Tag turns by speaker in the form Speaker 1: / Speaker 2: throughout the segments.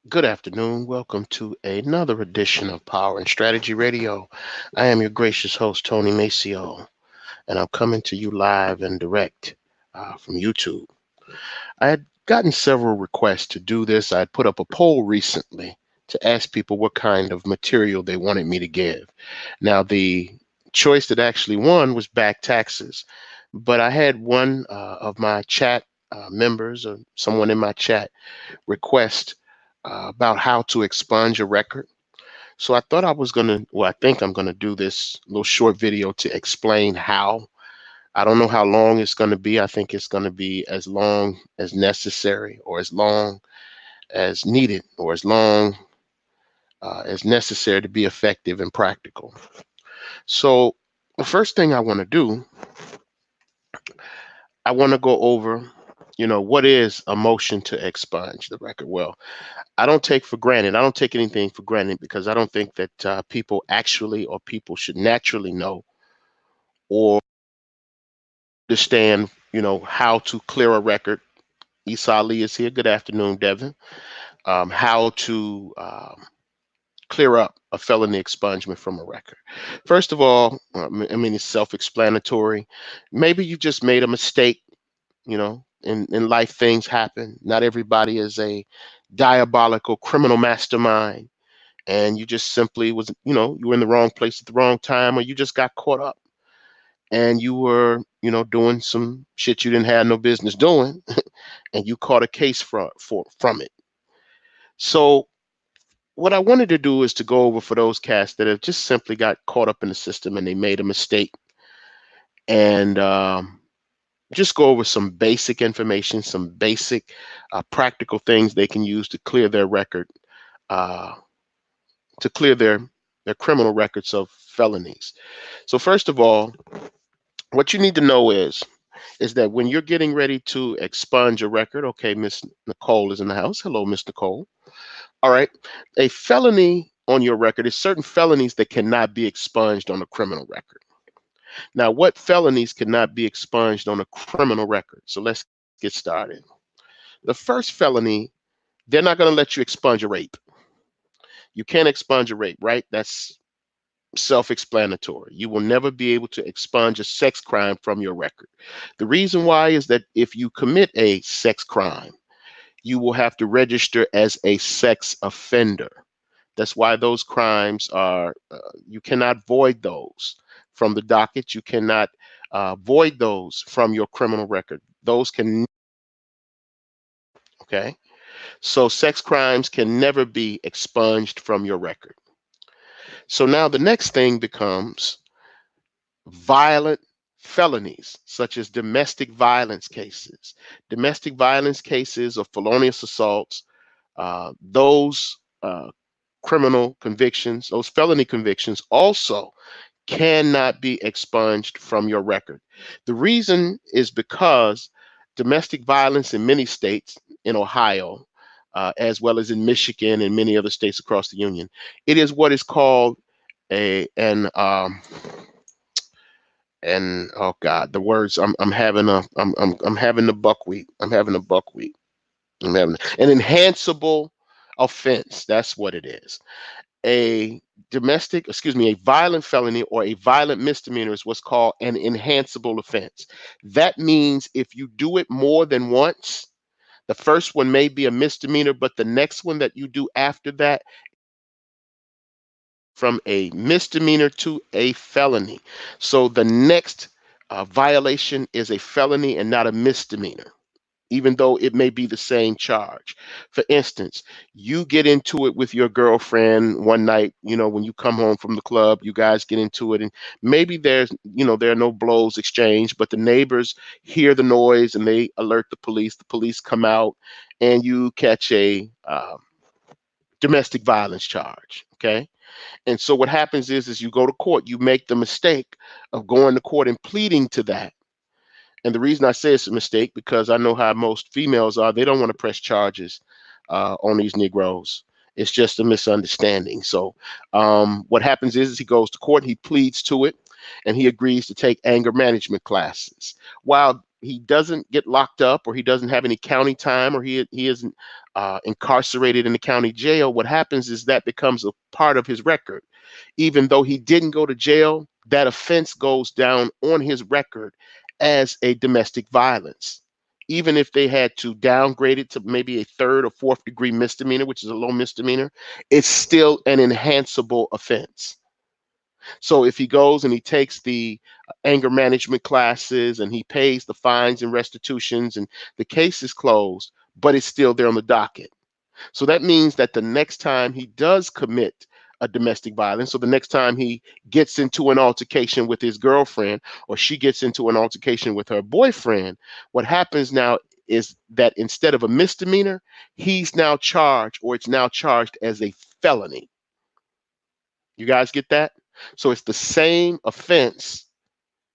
Speaker 1: Good afternoon. Welcome to another edition of Power and Strategy Radio. I am your gracious host, Tony Maceo, and I'm coming to you live and direct from YouTube. I had gotten several requests to do this. I had put up a poll recently to ask people what kind of material they wanted me to give. Now, the choice that actually won was back taxes, but I had one of my chat members or someone in my chat request about how to expunge a record. So I thought I was going to, well, I think I'm going to do this little short video to explain how. I don't know how long it's going to be. I think it's going to be as long as necessary or as long as needed or as long as necessary to be effective and practical. So the first thing I want to do, I want to go over, what is a motion to expunge the record? Well, I don't take for granted. I don't take anything for granted because I don't think that people actually or people should naturally know or understand, how to clear a record. Esau Lee is here. Good afternoon, Devin. How to clear up a felony expungement from a record. First of all, I mean, it's self-explanatory. Maybe you just made a mistake. In life things happen. Not everybody is a diabolical criminal mastermind, and you just simply was, you were in the wrong place at the wrong time, or you just got caught up and you were, doing some shit you didn't have no business doing, and you caught a case from it. So what I wanted to do is to go over for those cats that have just simply got caught up in the system and they made a mistake, and just go over some basic information, some basic practical things they can use to clear their record, uh, to clear their criminal records of felonies. So first of all, what you need to know is that when you're getting ready to expunge a record, okay, Miss Nicole is in the house. Hello, Miss Nicole. All right, a felony on your record is certain felonies that cannot be expunged on a criminal record. Now, what felonies cannot be expunged on a criminal record? So let's get started. The first felony, they're not going to let you expunge a rape. You can't expunge a rape, right? That's self-explanatory. You will never be able to expunge a sex crime from your record. The reason why is that if you commit a sex crime, you will have to register as a sex offender. That's why those crimes are, you cannot void those from the docket. You cannot void those from your criminal record. Those can, okay? So sex crimes can never be expunged from your record. So now the next thing becomes violent felonies, such as domestic violence cases. Domestic violence cases or felonious assaults, those criminal convictions, those felony convictions also cannot be expunged from your record. The reason is because domestic violence in many states, in Ohio, as well as in Michigan and many other states across the union, it is what is called a and oh God, the words I'm having a I'm having the buckwheat. I'm having a buckwheat. I'm having an enhanceable offense. That's what it is. A a violent felony or a violent misdemeanor is what's called an enhanceable offense. That means if you do it more than once, the first one may be a misdemeanor, but the next one that you do after that, from a misdemeanor to a felony. So the next violation is a felony and not a misdemeanor, even though it may be the same charge. For instance, you get into it with your girlfriend one night, when you come home from the club, you guys get into it, and maybe there are no blows exchanged, but the neighbors hear the noise and they alert the police. The police come out and you catch a domestic violence charge. Okay. And so what happens is you go to court, you make the mistake of going to court and pleading to that. And the reason I say it's a mistake because I know how most females are. They don't want to press charges on these Negroes. It's just a misunderstanding. So what happens is he goes to court, he pleads to it, and he agrees to take anger management classes. While he doesn't get locked up, or he doesn't have any county time, or he isn't incarcerated in the county jail, what happens is that becomes a part of his record. Even though he didn't go to jail, that offense goes down on his record as a domestic violence. Even if they had to downgrade it to maybe a third or fourth degree misdemeanor, which is a low misdemeanor, it's still an enhanceable offense. So if he goes and he takes the anger management classes and he pays the fines and restitutions, and the case is closed, but it's still there on the docket. So that means that the next time he does commit a domestic violence, so the next time he gets into an altercation with his girlfriend, or she gets into an altercation with her boyfriend, what happens now is that instead of a misdemeanor, he's now charged, or it's now charged as a felony. You guys get that? So it's the same offense,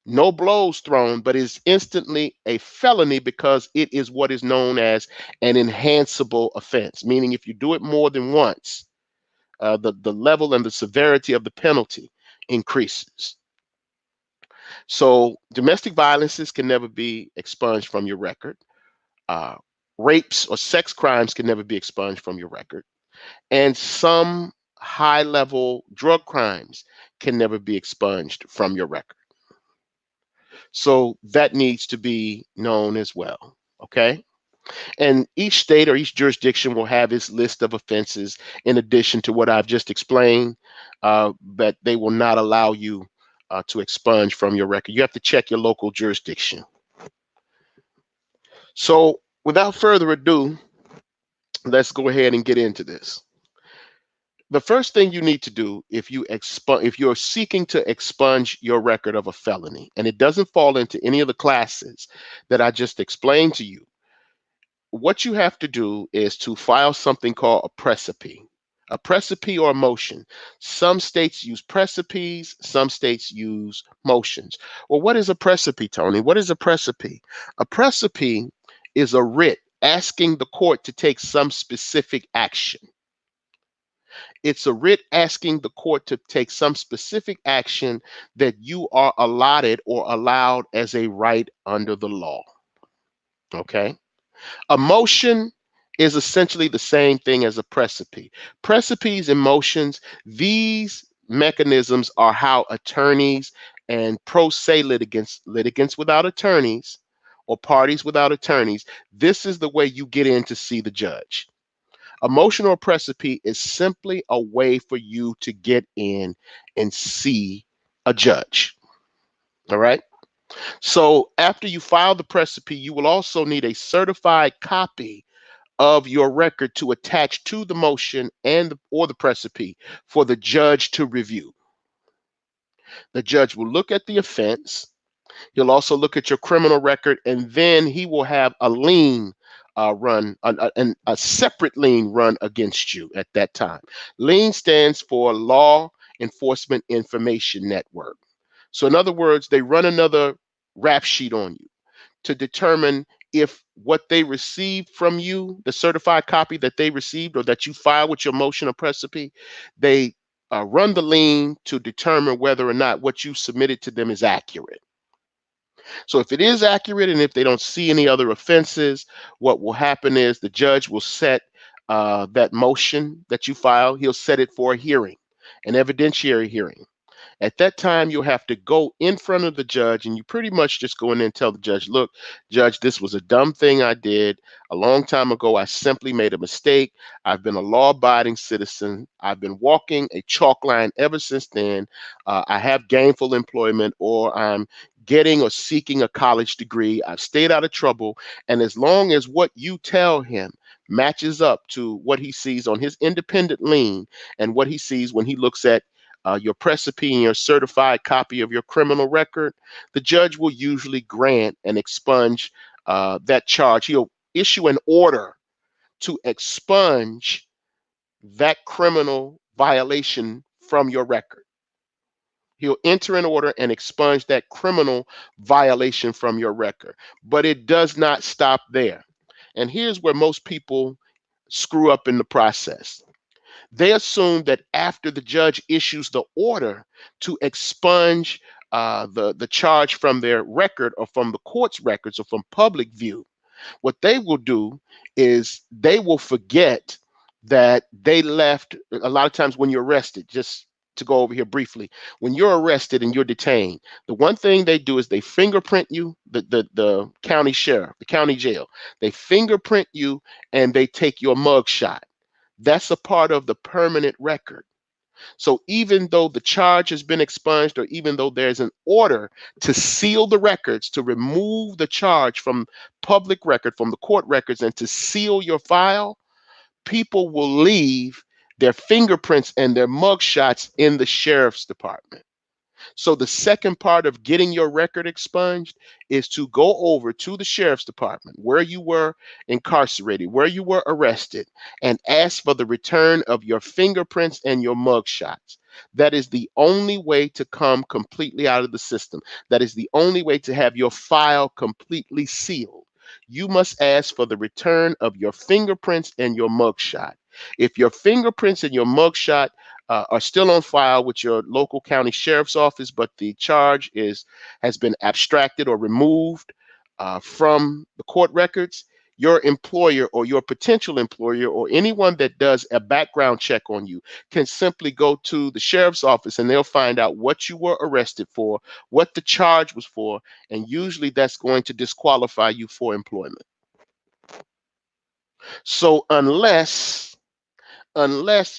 Speaker 1: no blows thrown, but is instantly a felony because it is what is known as an enhanceable offense, meaning if you do it more than once, the level and the severity of the penalty increases. So domestic violences can never be expunged from your record. Uh, Rapes or sex crimes can never be expunged from your record. And some high level drug crimes can never be expunged from your record. So that needs to be known as well. Okay. And each state or each jurisdiction will have its list of offenses in addition to what I've just explained, but they will not allow you to expunge from your record. You have to check your local jurisdiction. So without further ado, let's go ahead and get into this. The first thing you need to do if you're seeking to expunge your record of a felony, and it doesn't fall into any of the classes that I just explained to you, what you have to do is to file something called a precipice or a motion. Some states use precipes, some states use motions. Well, what is a precipice, Tony? What is a precipice? A precipice is a writ asking the court to take some specific action. It's a writ asking the court to take some specific action that you are allotted or allowed as a right under the law. Okay? A motion is essentially the same thing as a precipice. Precipices and motions, these mechanisms are how attorneys and pro se litigants without attorneys, or parties without attorneys, this is the way you get in to see the judge. A motion or precipice is simply a way for you to get in and see a judge. All right. So after you file the precipice, you will also need a certified copy of your record to attach to the motion or the precipice for the judge to review. The judge will look at the offense. He'll also look at your criminal record, and then he will have a lien a separate lien run against you at that time. Lien stands for Law Enforcement Information Network. So in other words, they run another rap sheet on you to determine if what they received from you, the certified copy that they received or that you filed with your motion or precipice, they run the lien to determine whether or not what you submitted to them is accurate. So if it is accurate and if they don't see any other offenses, what will happen is the judge will set that motion that you file, he'll set it for a hearing, an evidentiary hearing. At that time, you'll have to go in front of the judge, and you pretty much just go in there and tell the judge, look, judge, this was a dumb thing I did a long time ago. I simply made a mistake. I've been a law-abiding citizen. I've been walking a chalk line ever since then. I have gainful employment, or I'm getting or seeking a college degree. I've stayed out of trouble. And as long as what you tell him matches up to what he sees on his independent lien and what he sees when he looks at your precipice and your certified copy of your criminal record, the judge will usually grant and expunge that charge. He'll issue an order to expunge that criminal violation from your record. He'll enter an order and expunge that criminal violation from your record. But it does not stop there. And here's where most people screw up in the process. They assume that after the judge issues the order to expunge the charge from their record or from the court's records or from public view, what they will do is they will forget that they left. A lot of times when you're arrested, just to go over here briefly, when you're arrested and you're detained, the one thing they do is they fingerprint you, the county sheriff, the county jail, they fingerprint you and they take your mug shot. That's a part of the permanent record. So even though the charge has been expunged, or even though there's an order to seal the records, to remove the charge from public record, from the court records, and to seal your file, people will leave their fingerprints and their mugshots in the sheriff's department. So the second part of getting your record expunged is to go over to the sheriff's department where you were incarcerated, where you were arrested, and ask for the return of your fingerprints and your mug shots. That is the only way to come completely out of the system. That is the only way to have your file completely sealed. You must ask for the return of your fingerprints and your mugshot. If your fingerprints and your mugshot are still on file with your local county sheriff's office, but the charge has been abstracted or removed from the court records, your employer or your potential employer or anyone that does a background check on you can simply go to the sheriff's office and they'll find out what you were arrested for, what the charge was for, and usually that's going to disqualify you for employment. So unless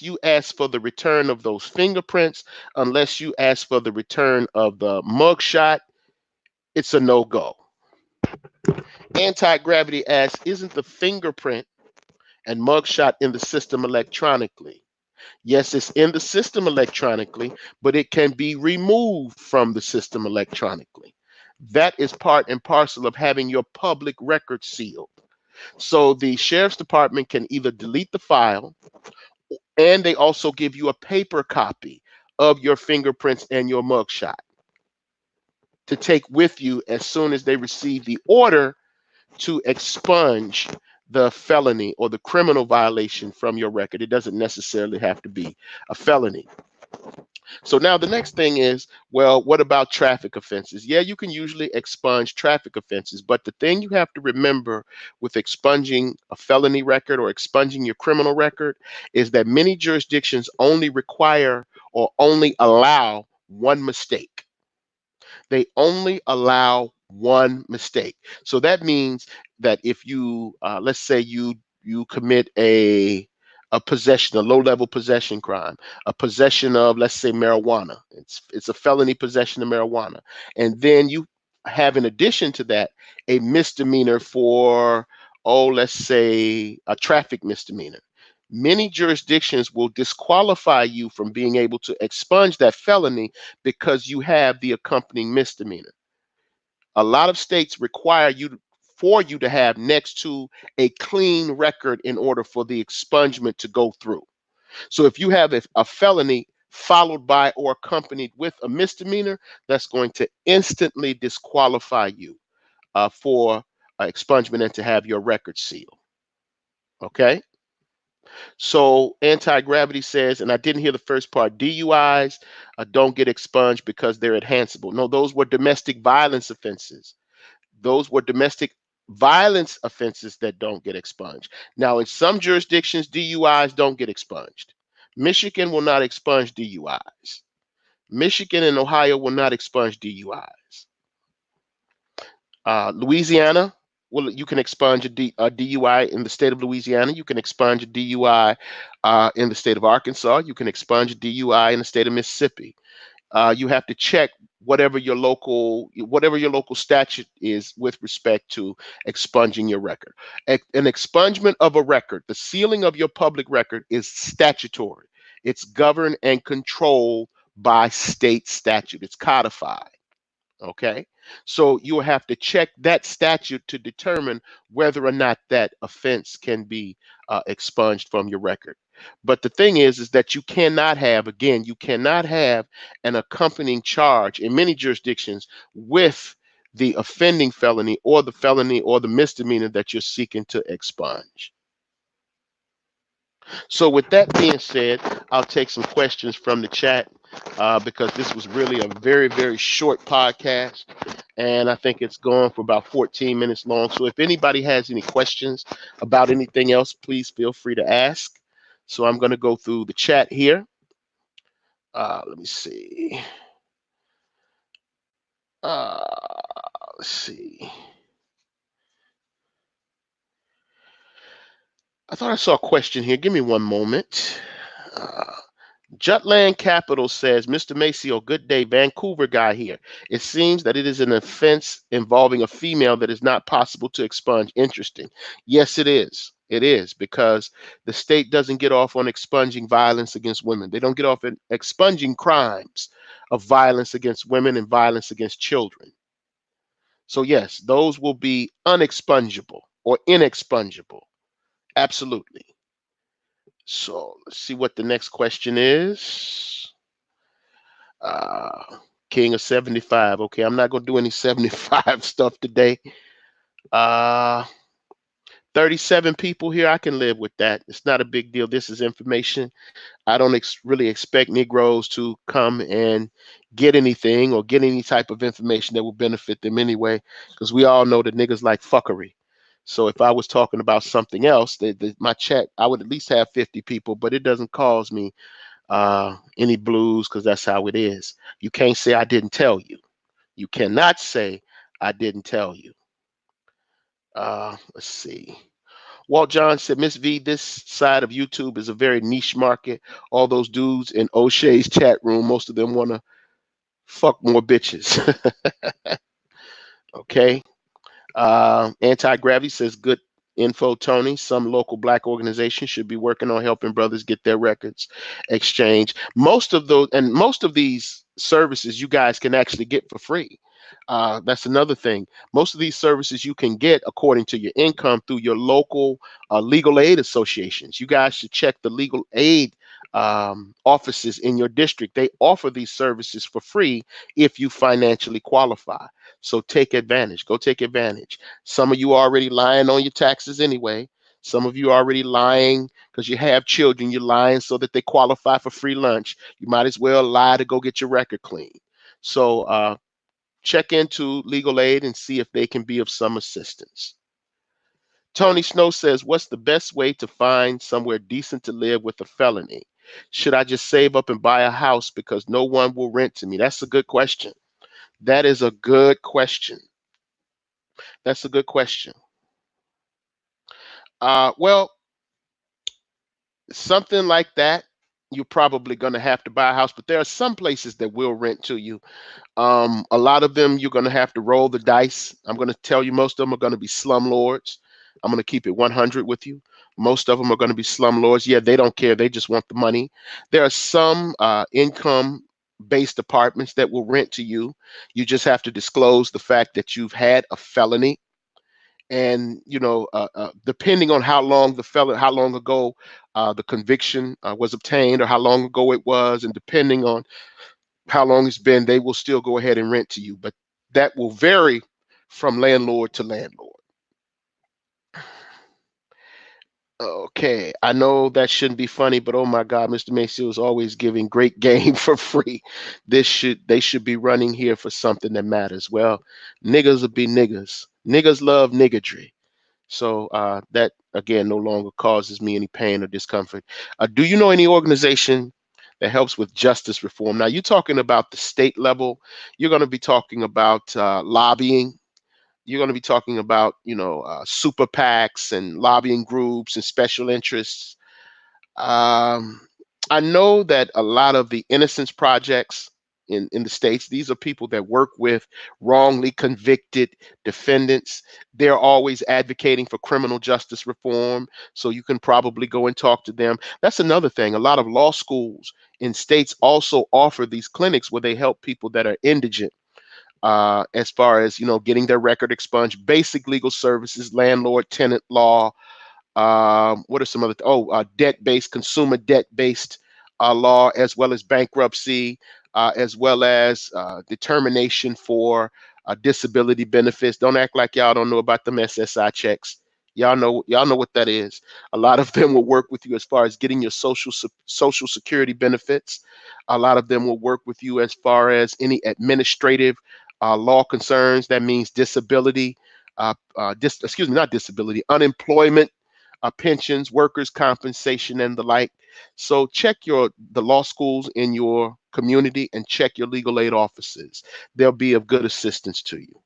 Speaker 1: you ask for the return of those fingerprints, unless you ask for the return of the mugshot, it's a no-go. Anti-gravity asks, isn't the fingerprint and mugshot in the system electronically? Yes, it's in the system electronically, but it can be removed from the system electronically. That is part and parcel of having your public record sealed. So the sheriff's department can either delete the file, and they also give you a paper copy of your fingerprints and your mugshot to take with you as soon as they receive the order to expunge the felony or the criminal violation from your record. It doesn't necessarily have to be a felony. So now the next thing is, well, what about traffic offenses? Yeah, you can usually expunge traffic offenses, but the thing you have to remember with expunging a felony record or expunging your criminal record is that many jurisdictions only require or only allow one mistake. They only allow one mistake. So that means that if you, let's say you commit a possession, a low-level possession crime, a possession of, let's say, marijuana. It's a felony possession of marijuana, and then you have, in addition to that, a misdemeanor for, oh, let's say, a traffic misdemeanor. Many jurisdictions will disqualify you from being able to expunge that felony because you have the accompanying misdemeanor. A lot of states require for you to have next to a clean record in order for the expungement to go through. So if you have a felony followed by or accompanied with a misdemeanor, that's going to instantly disqualify you for expungement and to have your record sealed. Okay? So anti-gravity says, and I didn't hear the first part, DUIs don't get expunged because they're enhanceable. No, those were domestic violence offenses. Those were domestic violence offenses that don't get expunged. Now, in some jurisdictions, DUIs don't get expunged. Michigan will not expunge DUIs. Michigan and Ohio will not expunge DUIs. Louisiana, well, you can expunge a DUI in the state of Louisiana. You can expunge a DUI in the state of Arkansas. You can expunge a DUI in the state of Mississippi. You have to check whatever your local statute is with respect to expunging your record. An expungement of a record, the sealing of your public record, is statutory. It's governed and controlled by state statute. It's codified. Okay, so you'll have to check that statute to determine whether or not that offense can be expunged from your record. But the thing is that you cannot have, again, you cannot have an accompanying charge in many jurisdictions with the offending felony or the misdemeanor that you're seeking to expunge. So with that being said, I'll take some questions from the chat. because this was really a very, very short podcast. And I think it's going for about 14 minutes long. So if anybody has any questions about anything else, please feel free to ask. So I'm going to go through the chat here. Let me see. Uh, let's see. I thought I saw a question here. Give me one moment. Uh, Jutland Capital says, Mr. Maceo, good day, Vancouver guy here. It seems that it is an offense involving a female that is not possible to expunge. Interesting. Yes, it is. It is because the state doesn't get off on expunging violence against women. They don't get off on expunging crimes of violence against women and violence against children. So, yes, those will be unexpungible or inexpungible. Absolutely. So, let's see what the next question is. Uh, King of 75. Okay, I'm not gonna do any 75 stuff today. Uh, 37 people here. I can live with that. It's not a big deal. This is information. I don't really expect Negroes to come and get anything or get any type of information that will benefit them anyway, because we all know that niggas like fuckery. So if I was talking about something else, my chat, I would at least have 50 people, but it doesn't cause me any blues because that's how it is. You can't say I didn't tell you. You cannot say I didn't tell you. Let's see. Walt John said, Miss V, this side of YouTube is a very niche market. All those dudes in O'Shea's chat room, most of them want to fuck more bitches. Okay. Anti-Gravity says, good info, Tony. Some local black organizations should be working on helping brothers get their records exchanged. Most of those and most of these services you guys can actually get for free. That's another thing. Most of these services you can get according to your income through your local legal aid associations. You guys should check the legal aid offices in your district. They offer these services for free if you financially qualify. So take advantage. Go take advantage. Some of you are already lying on your taxes anyway. Some of you are already lying because you have children. You're lying so that they qualify for free lunch. You might as well lie to go get your record clean. So check into legal aid and see if they can be of some assistance. Tony Snow says, what's the best way to find somewhere decent to live with a felony? Should I just save up and buy a house because no one will rent to me? That's a good question. That is a good question. That's a good question. Well, something like that, you're probably going to have to buy a house, but there are some places that will rent to you. A lot of them, you're going to have to roll the dice. I'm going to tell you, most of them are going to be slumlords. I'm going to keep it 100 with you. Most of them are going to be slumlords. Yeah, they don't care. They just want the money. There are some income based apartments that will rent to you. You just have to disclose the fact that you've had a felony. And depending on how long ago the conviction was obtained, or how long ago it was, and depending on how long it's been, they will still go ahead and rent to you. But that will vary from landlord to landlord. Okay, I know that shouldn't be funny, but oh my God, Mr. Maceo is always giving great game for free. They should be running here for something that matters. Well, niggas will be niggas. Niggas love niggadry. So that again no longer causes me any pain or discomfort. Do you know any organization that helps with justice reform? Now you're talking about the state level. You're going to be talking about lobbying. You're going to be talking about super PACs and lobbying groups and special interests. Um, I know that a lot of the innocence projects in the states, these are people that work with wrongly convicted defendants. They're always advocating for criminal justice reform. So you can probably go and talk to them. That's another thing. A lot of law schools in states also offer these clinics where they help people that are indigent. As far as getting their record expunged, basic legal services, landlord tenant law, what are some other? Debt-based, consumer debt-based law, as well as bankruptcy, as well as determination for disability benefits. Don't act like y'all don't know about them SSI checks. Y'all know what that is. A lot of them will work with you as far as getting your social security benefits. A lot of them will work with you as far as any administrative law concerns. That means disability, excuse me, not disability, unemployment, pensions, workers' compensation, and the like. So check the law schools in your community and check your legal aid offices. They'll be of good assistance to you.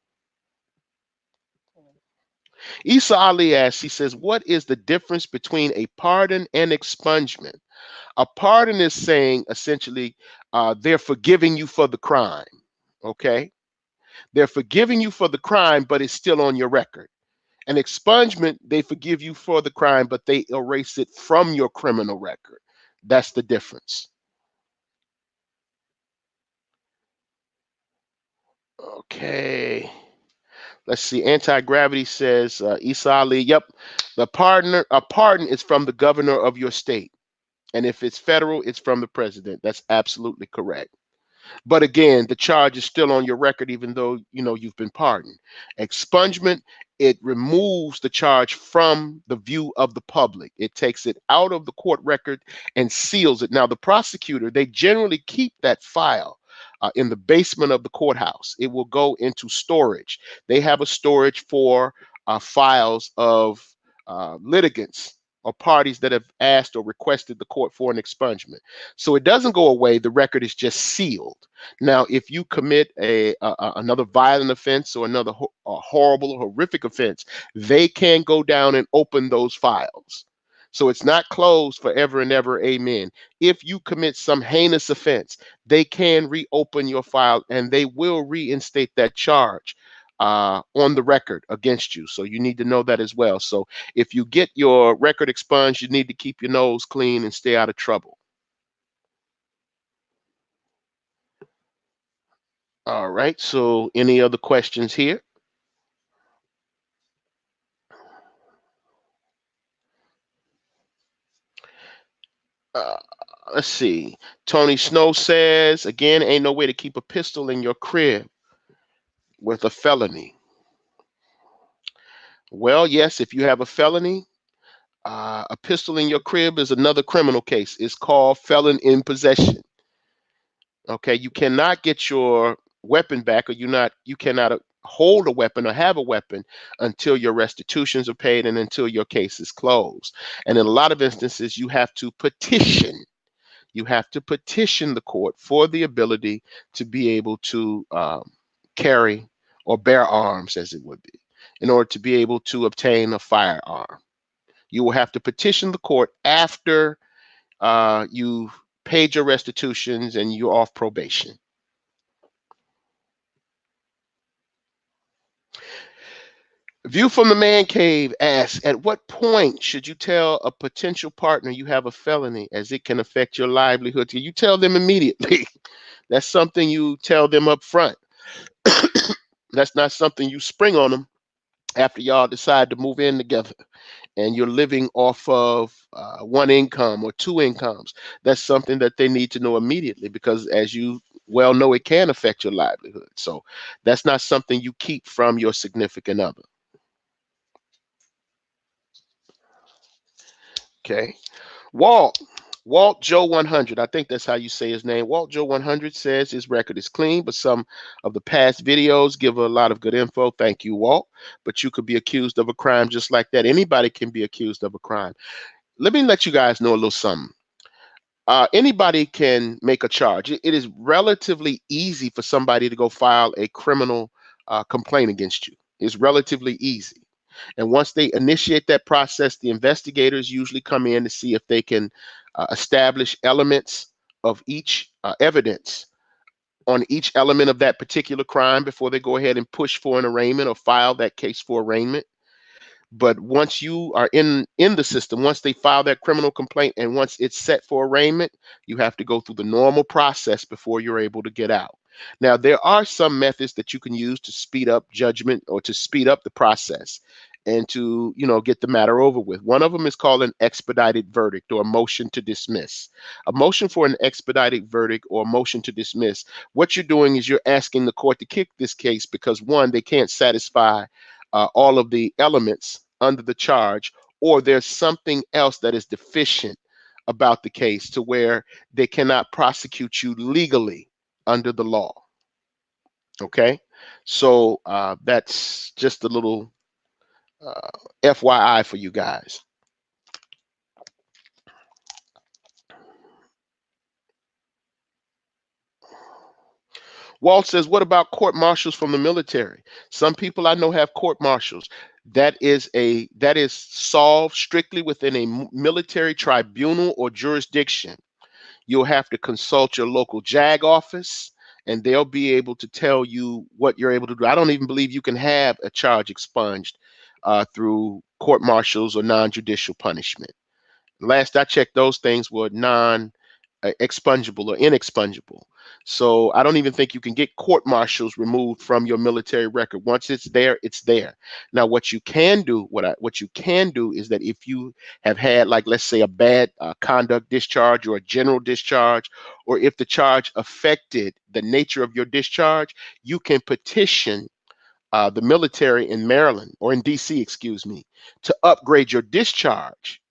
Speaker 1: Isa Ali asks, he says, what is the difference between a pardon and expungement? A pardon is saying essentially they're forgiving you for the crime. Okay. They're forgiving you for the crime, but it's still on your record. An expungement, they forgive you for the crime, but they erase it from your criminal record. That's the difference. Okay. Let's see. Anti-gravity says, Isa Ali, yep. A pardon is from the governor of your state. And if it's federal, it's from the president. That's absolutely correct. But again, the charge is still on your record, even though you've been pardoned. Expungement, it removes the charge from the view of the public. It takes it out of the court record and seals it. Now, the prosecutor, they generally keep that file in the basement of the courthouse. It will go into storage. They have a storage for files of litigants or parties that have asked or requested the court for an expungement. So it doesn't go away. The record is just sealed. Now, if you commit another violent offense or another horrible or horrific offense, they can go down and open those files. So it's not closed forever and ever. Amen. If you commit some heinous offense, they can reopen your file and they will reinstate that charge on the record against you. So you need to know that as well. So if you get your record expunged, you need to keep your nose clean and stay out of trouble. All right. So any other questions here? Uh, let's see. Tony Snow says, again, ain't no way to keep a pistol in your crib with a felony. Well, yes, if you have a felony, a pistol in your crib is another criminal case. It's called felon in possession. Okay, you cannot get your weapon back, or you cannot hold a weapon or have a weapon until your restitutions are paid and until your case is closed. And in a lot of instances, you have to petition. You have to petition the court for the ability to be able to carry or bear arms, as it would be, in order to be able to obtain a firearm. You will have to petition the court after you've paid your restitutions and you're off probation. View from the Man Cave asks, at what point should you tell a potential partner you have a felony, as it can affect your livelihood? You tell them immediately. That's something you tell them up front. That's not something you spring on them after y'all decide to move in together and you're living off of one income or two incomes. That's something that they need to know immediately, because as you well know, it can affect your livelihood. So that's not something you keep from your significant other. Okay. Walt. Walt Joe 100. I think that's how you say his name. Walt Joe 100 says his record is clean, but some of the past videos give a lot of good info. Thank you, Walt. But you could be accused of a crime just like that. Anybody can be accused of a crime. Let me let you guys know a little something. Anybody can make a charge. It is relatively easy for somebody to go file a criminal complaint against you. It's relatively easy. And once they initiate that process, the investigators usually come in to see if they can establish elements of each evidence on each element of that particular crime before they go ahead and push for an arraignment or file that case for arraignment. But once you are in the system, once they file that criminal complaint and once it's set for arraignment, you have to go through the normal process before you're able to get out. Now, there are some methods that you can use to speed up judgment or to speed up the process and to, get the matter over with. One of them is called an expedited verdict or a motion to dismiss. A motion for an expedited verdict or a motion to dismiss, what you're doing is you're asking the court to kick this case because, one, they can't satisfy all of the elements under the charge, or there's something else that is deficient about the case to where they cannot prosecute you legally under the law. Okay, so that's just a little uh, FYI for you guys. Walt says, what about court martials from the military? Some people I know have court martials. That is solved strictly within a military tribunal or jurisdiction. You'll have to consult your local JAG office, and they'll be able to tell you what you're able to do. I don't even believe you can have a charge expunged through court martials or non-judicial punishment. Last I checked, those things were non expungible or inexpungible. So I don't even think you can get court martials removed from your military record. Once it's there, it's there. Now, what you can do, what you can do is that if you have had, like, let's say, a bad conduct discharge or a general discharge, or if the charge affected the nature of your discharge, you can petition the military in Maryland or in DC, excuse me, to upgrade your discharge,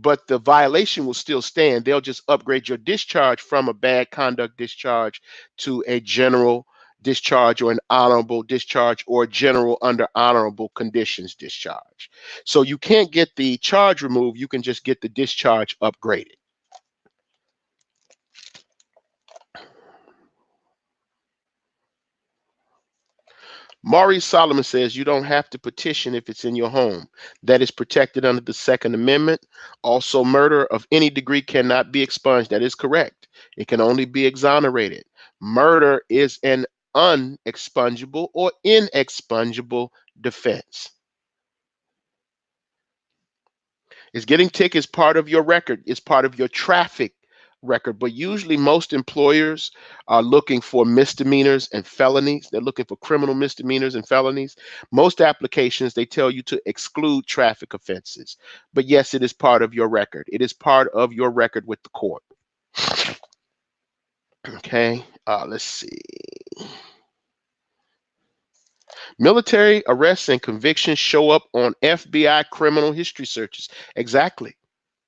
Speaker 1: but the violation will still stand. They'll just upgrade your discharge from a bad conduct discharge to a general discharge or an honorable discharge or general under honorable conditions discharge. So you can't get the charge removed, you can just get the discharge upgraded. Maurice Solomon says you don't have to petition if it's in your home. That is protected under the Second Amendment. Also, murder of any degree cannot be expunged. That is correct. It can only be exonerated. Murder is an unexpungible or inexpungible defense. Is getting tickets part of your record? It's part of your traffic record, but usually most employers are looking for misdemeanors and felonies. They're looking for criminal misdemeanors and felonies. Most applications, they tell you to exclude traffic offenses. But yes, it is part of your record. It is part of your record with the court. Okay, let's see. Military arrests and convictions show up on FBI criminal history searches. Exactly.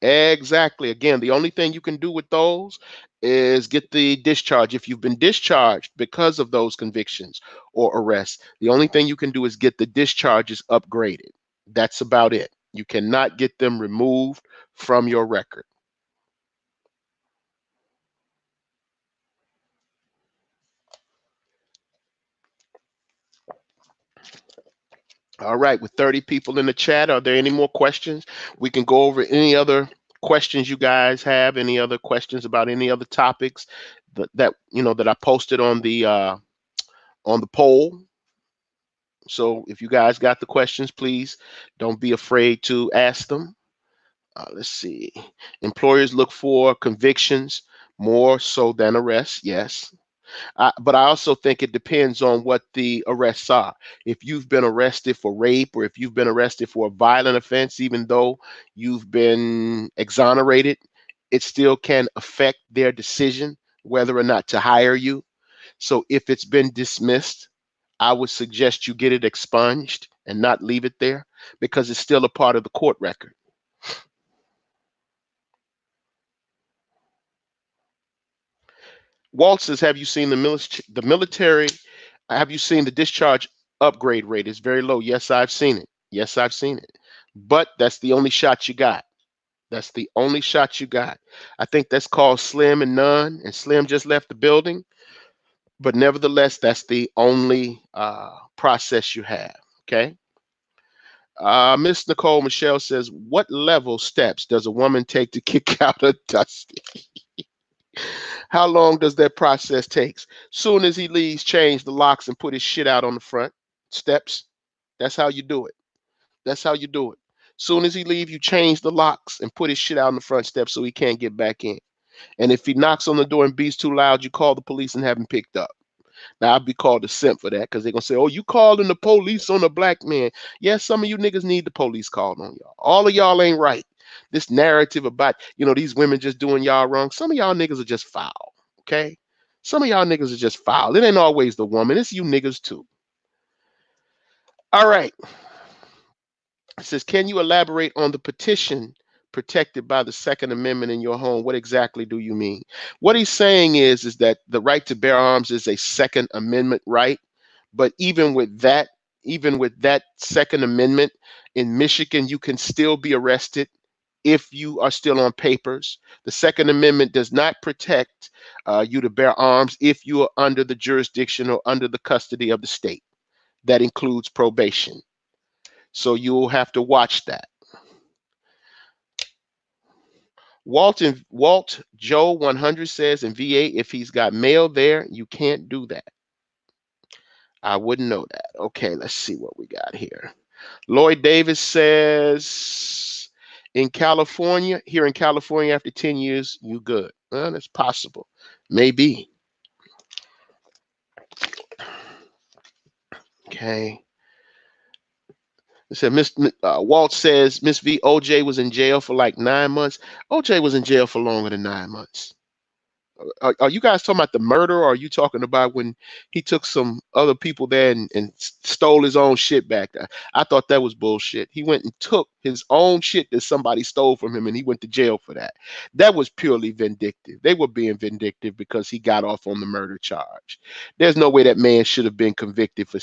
Speaker 1: Exactly. Again, the only thing you can do with those is get the discharge. If you've been discharged because of those convictions or arrests, the only thing you can do is get the discharges upgraded. That's about it. You cannot get them removed from your record. All right, with 30 people in the chat, are there any more questions? We can go over any other questions you guys have, any other questions about any other topics that I posted on the poll. So if you guys got the questions, please don't be afraid to ask them. Let's see. Employers look for convictions more so than arrests. Yes. But I also think it depends on what the arrests are. If you've been arrested for rape or if you've been arrested for a violent offense, even though you've been exonerated, it still can affect their decision whether or not to hire you. So if it's been dismissed, I would suggest you get it expunged and not leave it there because it's still a part of the court record. Walt says, have you seen the military? Have you seen the discharge upgrade rate? It's very low. Yes, I've seen it. Yes, I've seen it. But that's the only shot you got. That's the only shot you got. I think that's called Slim and None, and Slim just left the building. But nevertheless, that's the only process you have. Okay. Miss Nicole Michelle says, what level steps does a woman take to kick out a Dusty? How long does that process take? Soon as he leaves, change the locks and put his shit out on the front steps. That's how you do it. That's how you do it. Soon as he leaves, you change the locks and put his shit out on the front steps so he can't get back in. And if he knocks on the door and beats too loud, you call the police and have him picked up. Now, I'd be called a simp for that because they're going to say, oh, you calling the police on a black man. Yes, some of you niggas need the police called on y'all. All of y'all ain't right. This narrative about, these women just doing y'all wrong. Some of y'all niggas are just foul, okay? Some of y'all niggas are just foul. It ain't always the woman. It's you niggas too. All right. It says, can you elaborate on the petition protected by the Second Amendment in your home? What exactly do you mean? What he's saying is that the right to bear arms is a Second Amendment right. But even with that Second Amendment in Michigan, you can still be arrested if you are still on papers. The Second Amendment does not protect you to bear arms if you are under the jurisdiction or under the custody of the state. That includes probation. So you'll have to watch that. Walt Joe 100 says in VA, if he's got mail there, you can't do that. I wouldn't know that. Okay, let's see what we got here. Lloyd Davis says here in California, after 10 years, you good. Well, that's possible. Maybe. Okay. It said, Walt says, Miss V, OJ was in jail for like 9 months. OJ was in jail for longer than 9 months. Are you guys talking about the murder, or are you talking about when he took some other people there and stole his own shit back? I thought that was bullshit. He went and took his own shit that somebody stole from him, and he went to jail for that. That was purely vindictive. They were being vindictive because he got off on the murder charge. There's no way that man should have been convicted for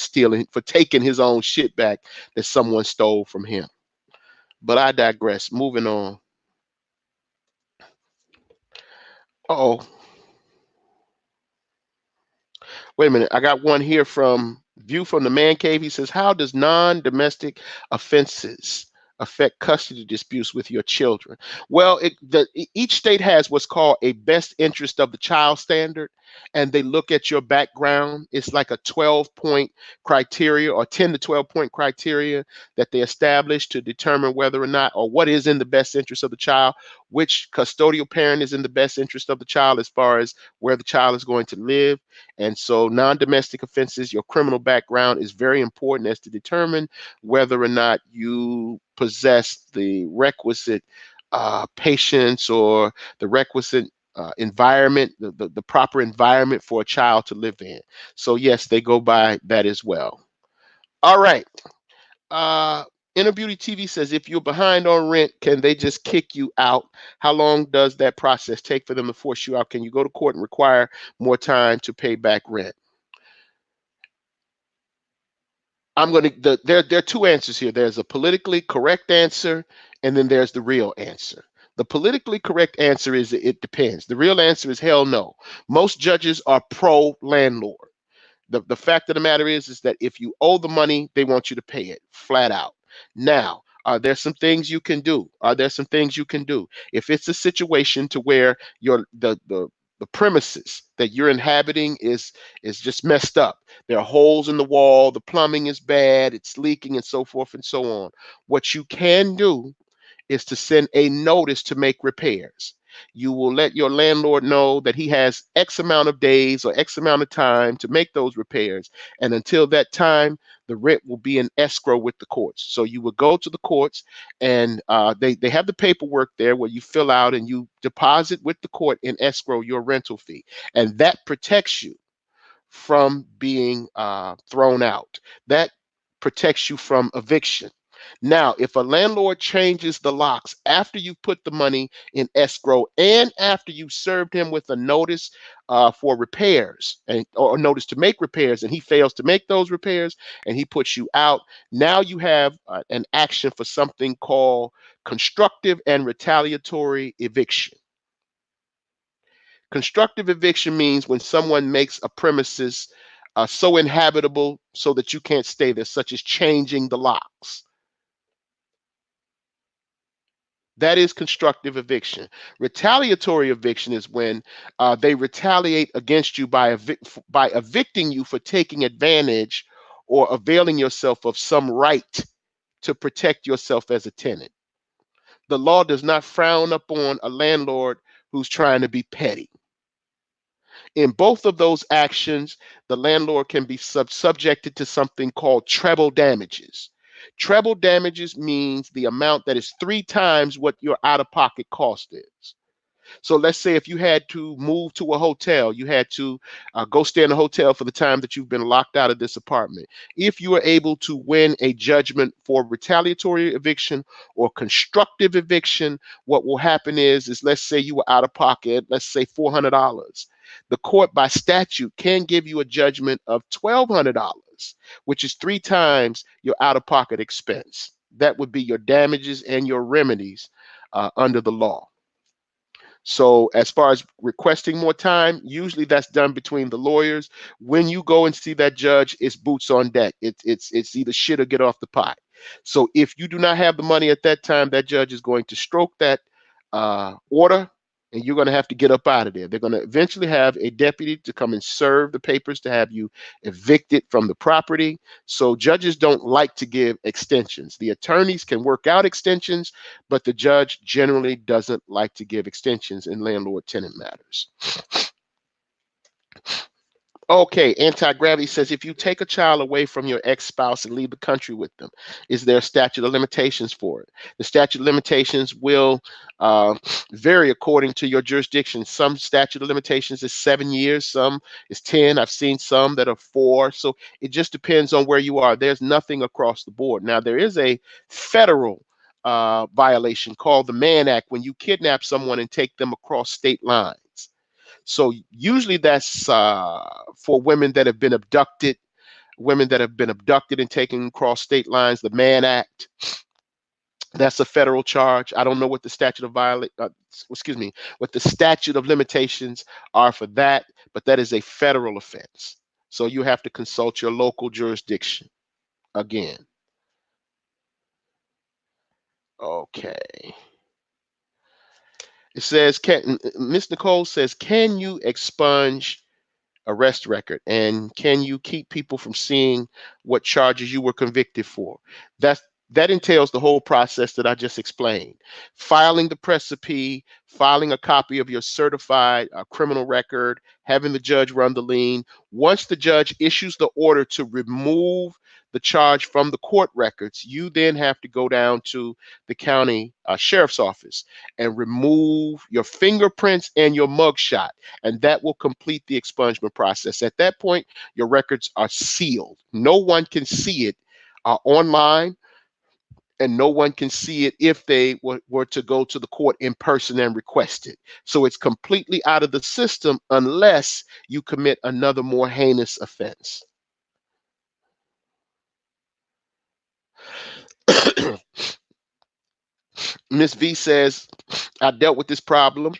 Speaker 1: taking his own shit back that someone stole from him. But I digress. Moving on. Uh-oh. Wait a minute. I got one here from View from the Man Cave. He says, how does non-domestic offenses affect custody disputes with your children? Well, each state has what's called a best interest of the child standard, and they look at your background. It's like a 12-point criteria or 10 to 12-point criteria that they establish to determine whether or not, or what is in the best interest of the child, which custodial parent is in the best interest of the child as far as where the child is going to live. And so non-domestic offenses, your criminal background is very important as to determine whether or not you possess the requisite patience or the requisite environment, the proper environment for a child to live in. So yes, they go by that as well. All right. Inner Beauty TV says, if you're behind on rent, can they just kick you out? How long does that process take for them to force you out? Can you go to court and require more time to pay back rent? There are two answers here. There's a politically correct answer, and then there's the real answer. The politically correct answer is it depends. The real answer is hell no. Most judges are pro landlord. The fact of the matter is that if you owe the money, they want you to pay it flat out. Now, are there some things you can do? Are there some things you can do? If it's a situation to where the premises that you're inhabiting is just messed up. There are holes in the wall, the plumbing is bad, it's leaking, and so forth and so on. What you can do is to send a notice to make repairs. You will let your landlord know that he has X amount of days or X amount of time to make those repairs. And until that time, the rent will be in escrow with the courts. So you will go to the courts, and they have the paperwork there where you fill out and you deposit with the court in escrow your rental fee. And that protects you from being thrown out. That protects you from eviction. Now, if a landlord changes the locks after you put the money in escrow and after you served him with a notice for repairs or a notice to make repairs, and he fails to make those repairs and he puts you out, now you have an action for something called constructive and retaliatory eviction. Constructive eviction means when someone makes a premises so inhabitable so that you can't stay there, such as changing the locks. That is constructive eviction. Retaliatory eviction is when they retaliate against you by evicting you for taking advantage or availing yourself of some right to protect yourself as a tenant. The law does not frown upon a landlord who's trying to be petty. In both of those actions, the landlord can be subjected to something called treble damages. Treble damages means the amount that is 3 times what your out-of-pocket cost is. So let's say if you had to move to a hotel, you had to go stay in a hotel for the time that you've been locked out of this apartment. If you are able to win a judgment for retaliatory eviction or constructive eviction, what will happen is let's say you were out of pocket, let's say $400. The court by statute can give you a judgment of $1,200, which is 3 times your out of pocket expense. That would be your damages and your remedies under the law. So as far as requesting more time, usually that's done between the lawyers. When you go and see that judge, it's boots on deck. It's either shit or get off the pot. So if you do not have the money at that time, that judge is going to stroke that order, and you're going to have to get up out of there. They're going to eventually have a deputy to come and serve the papers to have you evicted from the property. So judges don't like to give extensions. The attorneys can work out extensions, but the judge generally doesn't like to give extensions in landlord-tenant matters. Okay, anti-gravity says if you take a child away from your ex-spouse and leave the country with them, is there a statute of limitations for it? The statute of limitations will vary according to your jurisdiction. Some statute of limitations is 7 years, some is 10. I've seen some that are 4. So it just depends on where you are. There's nothing across the board. Now, there is a federal violation called the Mann Act when you kidnap someone and take them across state lines. So usually that's for women that have been abducted, and taken across state lines. The Mann Act, that's a federal charge. I don't know what the what the statute of limitations are for that, but that is a federal offense. So you have to consult your local jurisdiction again. Okay. It says, Miss Nicole says, can you expunge arrest record, and can you keep people from seeing what charges you were convicted for? That entails the whole process that I just explained. Filing the precipice, filing a copy of your certified criminal record, having the judge run the lien. Once the judge issues the order to remove the charge from the court records, you then have to go down to the county sheriff's office and remove your fingerprints and your mugshot, and that will complete the expungement process. At that point, your records are sealed. No one can see it online, and no one can see it if they were to go to the court in person and request it. So it's completely out of the system unless you commit another more heinous offense. Miss V says, I dealt with this problem.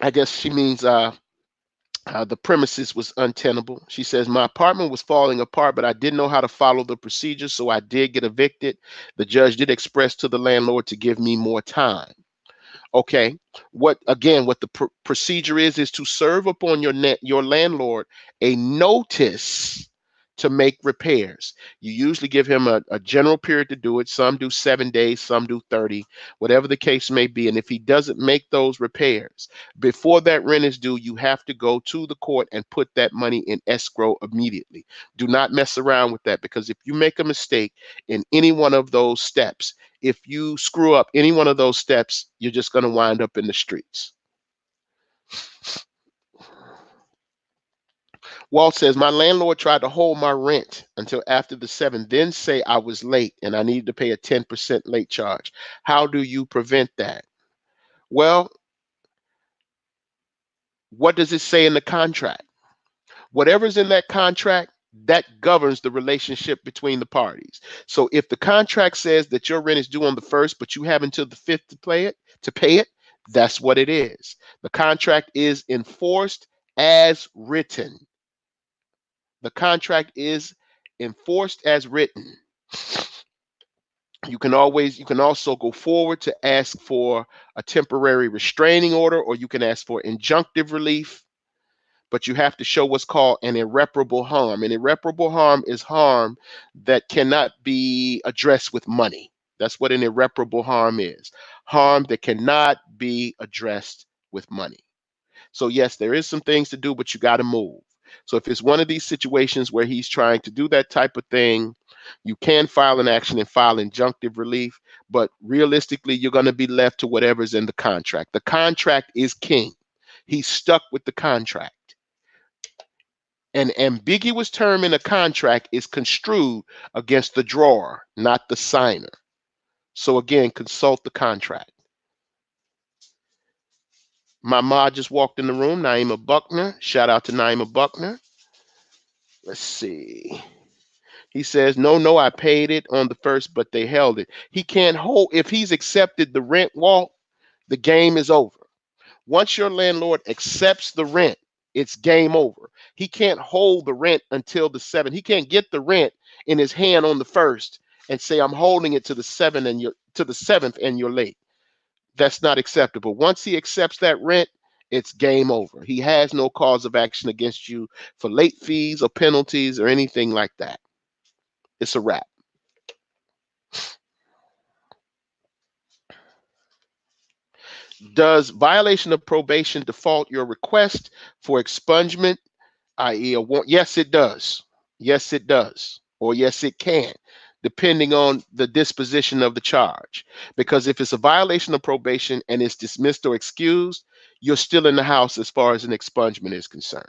Speaker 1: I guess she means the premises was untenable. She says, my apartment was falling apart, but I didn't know how to follow the procedure, so I did get evicted. The judge did express to the landlord to give me more time. Okay, what the procedure is to serve upon your landlord a notice to make repairs. You usually give him a general period to do it. Some do 7 days, some do 30, whatever the case may be. And if he doesn't make those repairs before that rent is due, you have to go to the court and put that money in escrow immediately. Do not mess around with that, because if you make a mistake in any one of those steps, if you screw up any one of those steps, you're just going to wind up in the streets. Walt says, my landlord tried to hold my rent until after the 7th, then say I was late and I needed to pay a 10% late charge. How do you prevent that? Well, what does it say in the contract? Whatever's in that contract, that governs the relationship between the parties. So if the contract says that your rent is due on the 1st, but you have until the 5th to pay it, that's what it is. The contract is enforced as written. The contract is enforced as written. You can also go forward to ask for a temporary restraining order, or you can ask for injunctive relief, but you have to show what's called an irreparable harm. An irreparable harm is harm that cannot be addressed with money. That's what an irreparable harm is. Harm that cannot be addressed with money. So yes, there is some things to do, but you got to move. So if it's one of these situations where he's trying to do that type of thing, You can file an action and file injunctive relief, but realistically, you're going to be left to whatever's in the contract. The contract is king. He's stuck with the contract. An ambiguous term in a contract is construed against the drawer, not the signer. So again, consult the contract. My mod just walked in the room, Naima Buckner. Shout out to Naima Buckner. Let's see. He says, no, I paid it on the first, but they held it. He can't hold, if he's accepted the rent, Walt, the game is over. Once your landlord accepts the rent, it's game over. He can't hold the rent until the 7th. He can't get the rent in his hand on the 1st and say, I'm holding it to the 7th and you're late. That's not acceptable. Once he accepts that rent, it's game over. He has no cause of action against you for late fees or penalties or anything like that. It's a wrap. Does violation of probation default your request for expungement, i.e. a warrant? Yes, it does. Yes, it does. Or yes, it can, depending on the disposition of the charge. Because if it's a violation of probation and it's dismissed or excused, you're still in the house as far as an expungement is concerned.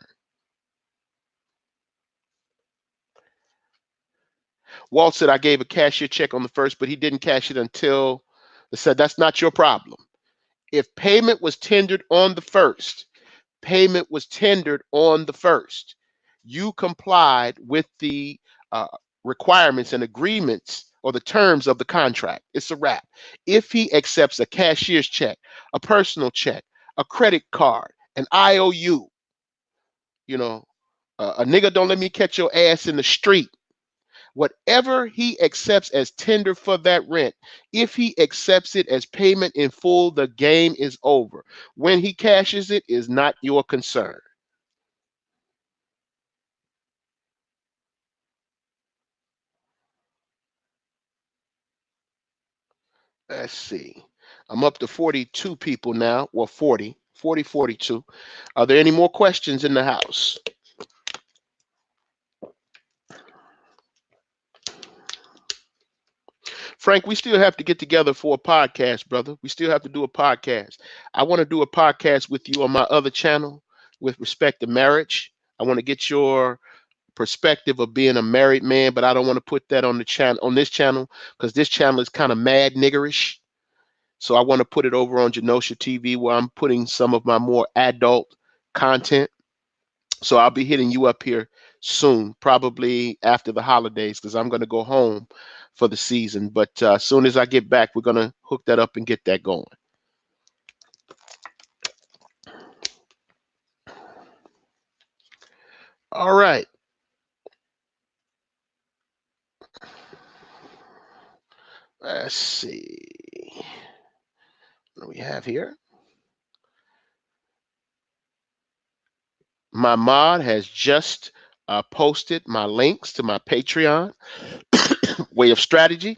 Speaker 1: Walt said, I gave a cashier check on the 1st, but he didn't cash it until they said, that's not your problem. If payment was tendered on the 1st, payment was tendered on the 1st. You complied with the requirements and agreements or the terms of the contract. It's a wrap. If he accepts a cashier's check, a personal check, a credit card, an IOU, a nigga don't let me catch your ass in the street. Whatever he accepts as tender for that rent, if he accepts it as payment in full, the game is over. When he cashes it is not your concern. Let's see. I'm up to 42 people now. Well, 42. Are there any more questions in the house? Frank, we still have to get together for a podcast, brother. We still have to do a podcast. I want to do a podcast with you on my other channel with respect to marriage. I want to get your perspective of being a married man, but I don't want to put that on the channel, on this channel, because this channel is kind of mad niggerish. So I want to put it over on Genosha TV where I'm putting some of my more adult content. So I'll be hitting you up here soon, probably after the holidays, because I'm going to go home for the season. But as soon as I get back, we're going to hook that up and get that going. All right. Let's see. What do we have here? My mod has just posted my links to my Patreon, Way of Strategy,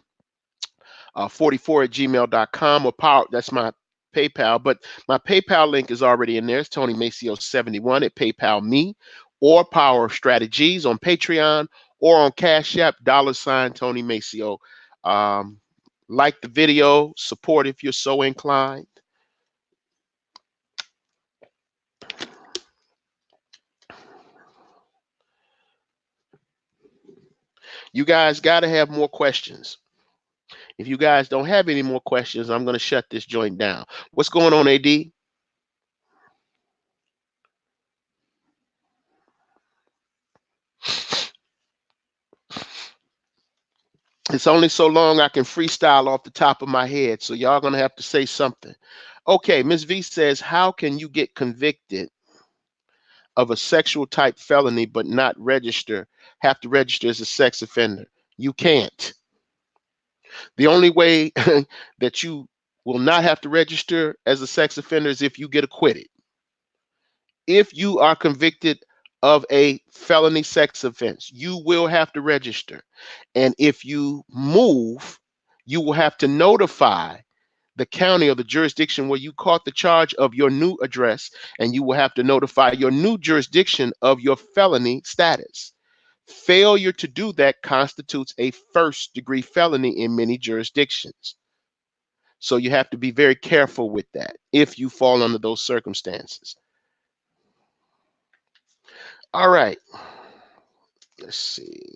Speaker 1: 44@gmail.com, or power. That's my PayPal, but my PayPal link is already in there. It's tonymaceo71 at PayPal me, or Power of Strategies on Patreon, or on Cash App, $ Tony Maceo. Like the video, support if you're so inclined. You guys got to have more questions. If you guys don't have any more questions, I'm going to shut this joint down. What's going on, AD? It's only so long I can freestyle off the top of my head, so y'all going to have to say something. Okay, Ms. V says, how can you get convicted of a sexual type felony but not have to register as a sex offender? You can't. The only way that you will not have to register as a sex offender is if you get acquitted. If you are convicted of a felony sex offense, you will have to register. And if you move, you will have to notify the county or the jurisdiction where you caught the charge of your new address, and you will have to notify your new jurisdiction of your felony status. Failure to do that constitutes a first-degree felony in many jurisdictions. So you have to be very careful with that if you fall under those circumstances. All right. Let's see.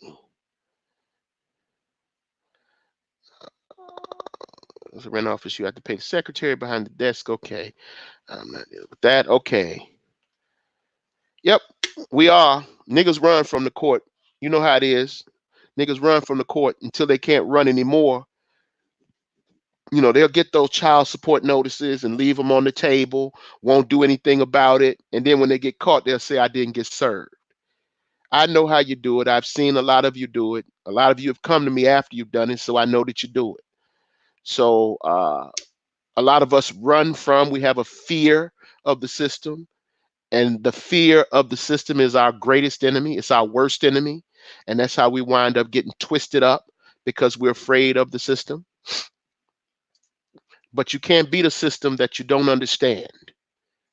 Speaker 1: As a rent office, you have to pay the secretary behind the desk. Okay. I'm not dealing with that. Okay. Yep. We are. Niggas run from the court. You know how it is. Niggas run from the court until they can't run anymore. You know, they'll get those child support notices and leave them on the table, won't do anything about it. And then when they get caught, they'll say, I didn't get served. I know how you do it. I've seen a lot of you do it. A lot of you have come to me after you've done it, so I know that you do it. So a lot of us run from, we have a fear of the system. And the fear of the system is our greatest enemy. It's our worst enemy. And that's how we wind up getting twisted up because we're afraid of the system. But you can't beat a system that you don't understand.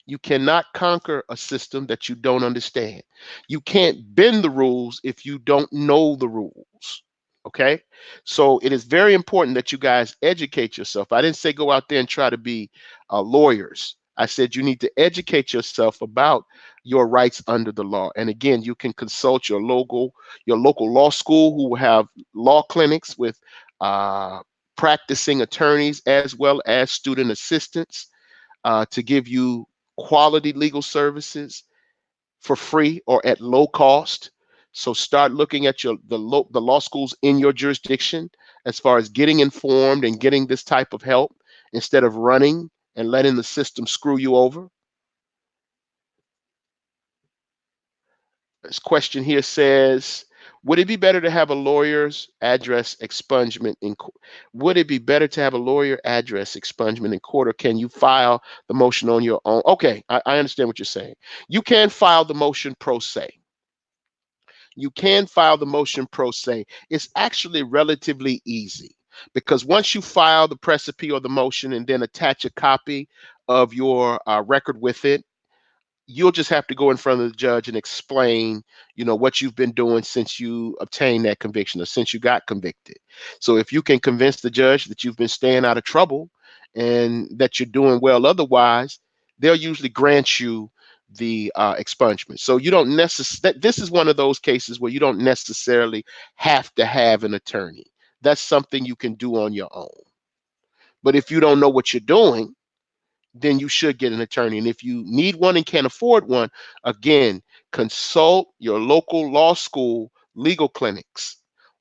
Speaker 1: You cannot conquer a system that you don't understand. You can't bend the rules if you don't know the rules. Okay? So it is very important that you guys educate yourself. I didn't say go out there and try to be lawyers. I said you need to educate yourself about your rights under the law. And again, you can consult your local law school who have law clinics with practicing attorneys as well as student assistants to give you quality legal services for free or at low cost. So start looking at the law schools in your jurisdiction as far as getting informed and getting this type of help instead of running and letting the system screw you over. This question here says, would it be better to have a lawyer's address expungement in court? Would it be better to have a lawyer address expungement in court, or can you file the motion on your own? Okay, I understand what you're saying. You can file the motion pro se. You can file the motion pro se. It's actually relatively easy because once you file the precipice or the motion and then attach a copy of your record with it, you'll just have to go in front of the judge and explain, what you've been doing since you obtained that conviction or since you got convicted. So if you can convince the judge that you've been staying out of trouble and that you're doing well otherwise, they'll usually grant you the expungement. So you don't necessarily, this is one of those cases where you don't necessarily have to have an attorney. That's something you can do on your own. But if you don't know what you're doing, then you should get an attorney. And if you need one and can't afford one, again, consult your local law school legal clinics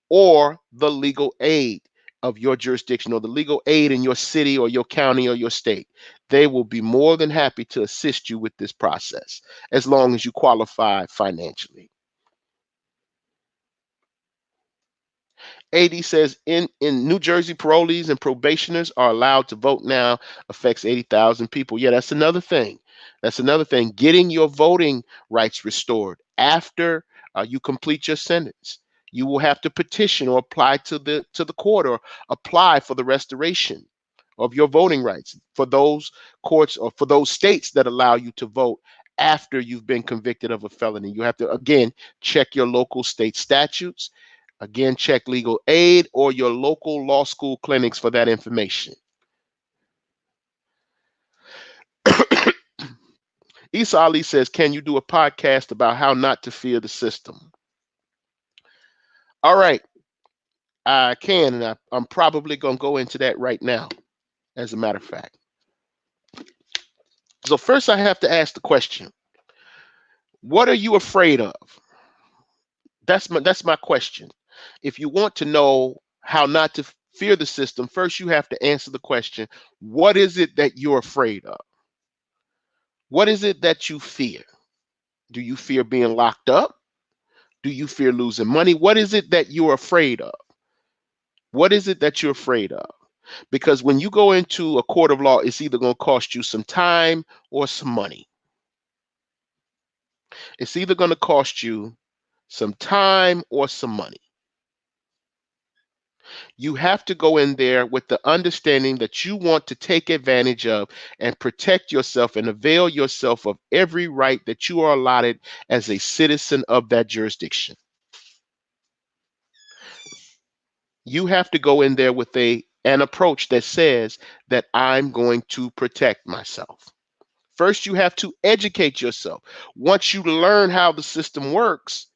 Speaker 1: or the legal aid of your jurisdiction or the legal aid in your city or your county or your state. They will be more than happy to assist you with this process as long as you qualify financially. AD says in New Jersey, parolees and probationers are allowed to vote now, affects 80,000 people. Yeah, that's another thing. That's another thing. Getting your voting rights restored after you complete your sentence. You will have to petition or apply to the court or apply for the restoration of your voting rights for those courts or for those states that allow you to vote after you've been convicted of a felony. You have to, again, check your local state statutes. Again, check legal aid or your local law school clinics for that information. Isa Ali says, can you do a podcast about how not to fear the system? All right, I can, and I'm probably going to go into that right now, as a matter of fact. So first I have to ask the question, what are you afraid of? That's my question. If you want to know how not to fear the system, first you have to answer the question, what is it that you're afraid of? What is it that you fear? Do you fear being locked up? Do you fear losing money? What is it that you're afraid of? What is it that you're afraid of? Because when you go into a court of law, it's either going to cost you some time or some money. It's either going to cost you some time or some money. You have to go in there with the understanding that you want to take advantage of and protect yourself and avail yourself of every right that you are allotted as a citizen of that jurisdiction. You have to go in there with an approach that says that I'm going to protect myself. First, you have to educate yourself. Once you learn how the system works,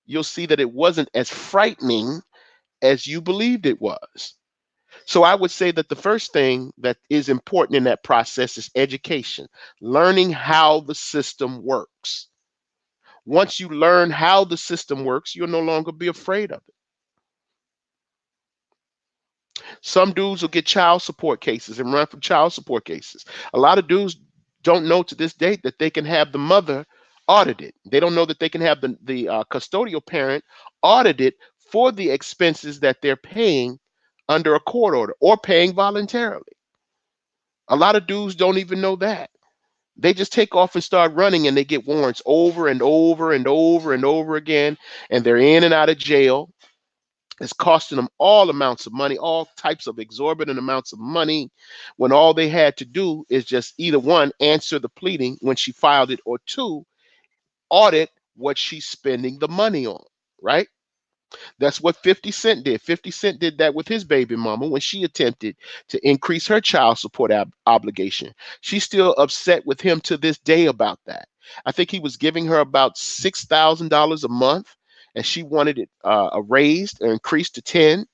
Speaker 1: you'll see that it wasn't as frightening as you believed it was. So I would say that the first thing that is important in that process is education, learning how the system works. Once you learn how the system works, you'll no longer be afraid of it. Some dudes will get child support cases and run from child support cases. A lot of dudes don't know to this date that they can have the mother audited. They don't know that they can have the custodial parent audited for the expenses that they're paying under a court order or paying voluntarily. A lot of dudes don't even know that. They just take off and start running and they get warrants over and over and over and over again, and they're in and out of jail. It's costing them all amounts of money, all types of exorbitant amounts of money, when all they had to do is just either one, answer the pleading when she filed it, or two, audit what she's spending the money on, right? That's what 50 Cent did. 50 Cent did that with his baby mama when she attempted to increase her child support obligation. She's still upset with him to this day about that. I think he was giving her about $6,000 a month, and she wanted it raised or increased to 10.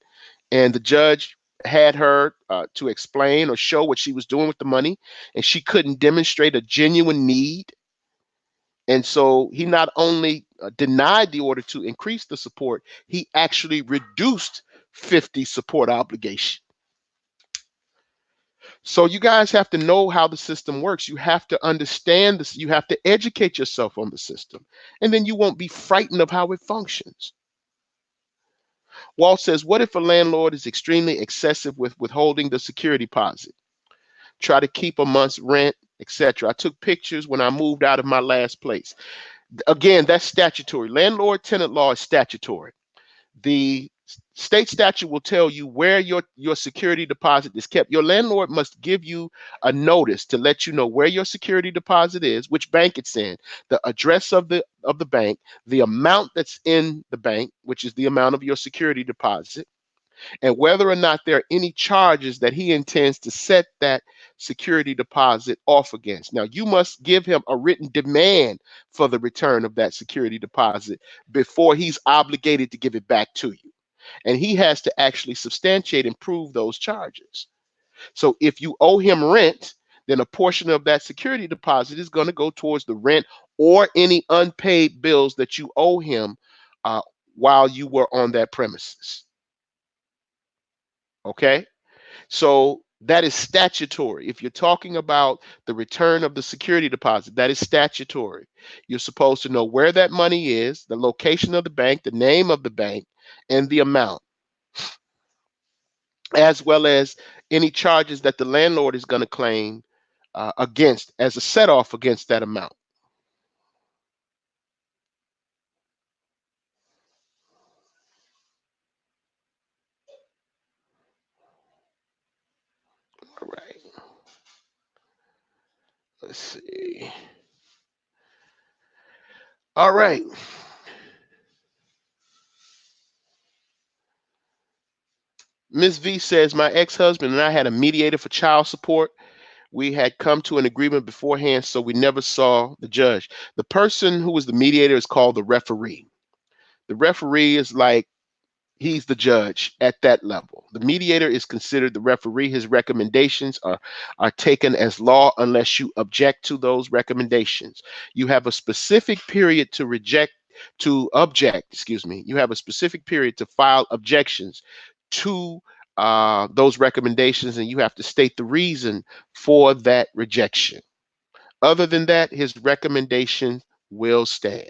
Speaker 1: And the judge had her to explain or show what she was doing with the money, and she couldn't demonstrate a genuine need. And so he not only denied the order to increase the support, he actually reduced 50 support obligation. So you guys have to know how the system works. You have to understand this. You have to educate yourself on the system. And then you won't be frightened of how it functions. Walt says, what if a landlord is extremely excessive with withholding the security deposit? Try to keep a month's rent, etc. I took pictures when I moved out of my last place. Again, that's statutory. Landlord tenant law is statutory. The state statute will tell you where your security deposit is kept. Your landlord must give you a notice to let you know where your security deposit is, which bank it's in, the address of the bank, the amount that's in the bank, which is the amount of your security deposit, and whether or not there are any charges that he intends to set that security deposit off against. Now, you must give him a written demand for the return of that security deposit before he's obligated to give it back to you. And he has to actually substantiate and prove those charges. So if you owe him rent, then a portion of that security deposit is going to go towards the rent or any unpaid bills that you owe him uh, while you were on that premises. Okay? So that is statutory. If you're talking about the return of the security deposit, that is statutory. You're supposed to know where that money is, the location of the bank, the name of the bank, and the amount, as well as any charges that the landlord is going to claim against as a set off against that amount. All right. Let's see. All right. Ms. V says, my ex-husband and I had a mediator for child support. We had come to an agreement beforehand, so we never saw the judge. The person who was the mediator is called the referee. The referee is like, he's the judge at that level. The mediator is considered the referee. His recommendations are taken as law unless you object to those recommendations. You have a specific period to object, excuse me. You have a specific period to file objections to those recommendations, and you have to state the reason for that rejection. Other than that, his recommendation will stand.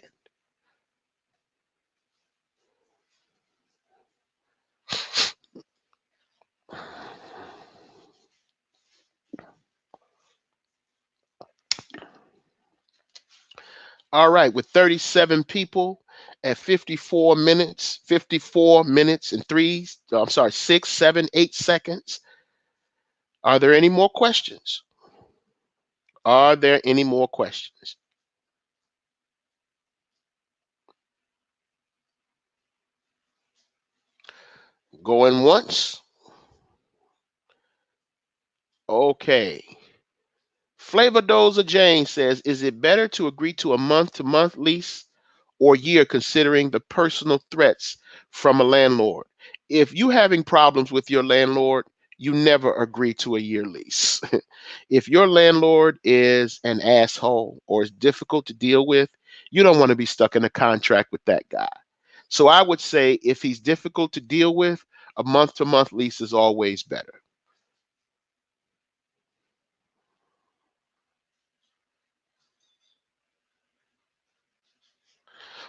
Speaker 1: All right, with 37 people at 54 minutes and I'm sorry, 6, 7, 8 seconds. Are there any more questions? Are there any more questions? Going once. Okay. Flavor Doza Jane says, is it better to agree to a month-to-month lease or year considering the personal threats from a landlord? If you're having problems with your landlord, you never agree to a year lease. If your landlord is an asshole or is difficult to deal with, you don't want to be stuck in a contract with that guy. So I would say if he's difficult to deal with, a month-to-month lease is always better.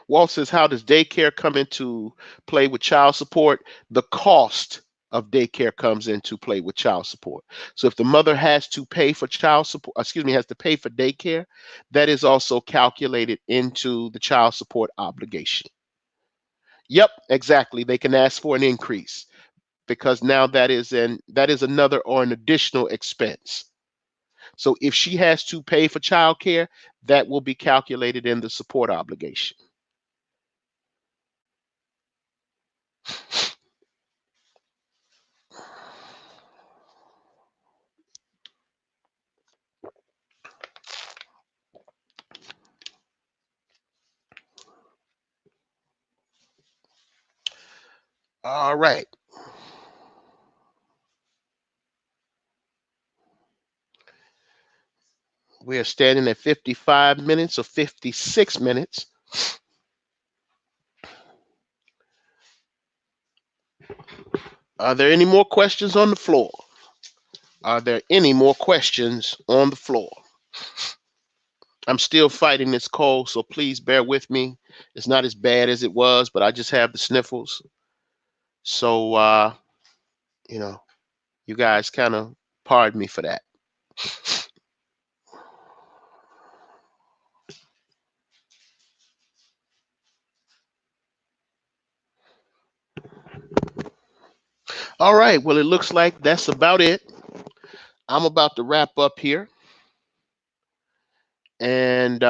Speaker 1: Walt says, how does daycare come into play with child support? The cost of daycare comes into play with child support. So if the mother has to pay for child support, excuse me, has to pay for daycare, that is also calculated into the child support obligation. Yep, exactly. They can ask for an increase because now that is another or an additional expense. So if she has to pay for child care, that will be calculated in the support obligation. All right. We are standing at 55 minutes or 56 minutes. Are there any more questions on the floor? Are there any more questions on the floor? I'm still fighting this cold, so please bear with me. It's not as bad as it was, but I just have the sniffles. So, you know, you guys kind of pardon me for that. All right. Well, it looks like that's about it. I'm about to wrap up here. And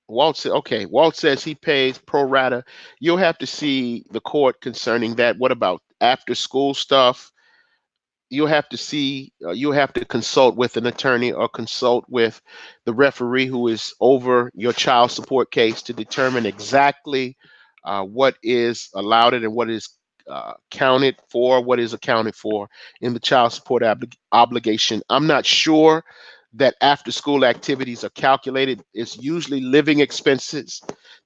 Speaker 1: Walt said, okay, Walt says he pays pro rata. You'll have to see the court concerning that. What about after school stuff? You'll have to consult with an attorney or consult with the referee who is over your child support case to determine exactly what is allowed and what is counted for, what is accounted for in the child support obligation. I'm not sure that after school activities are calculated. It's usually living expenses,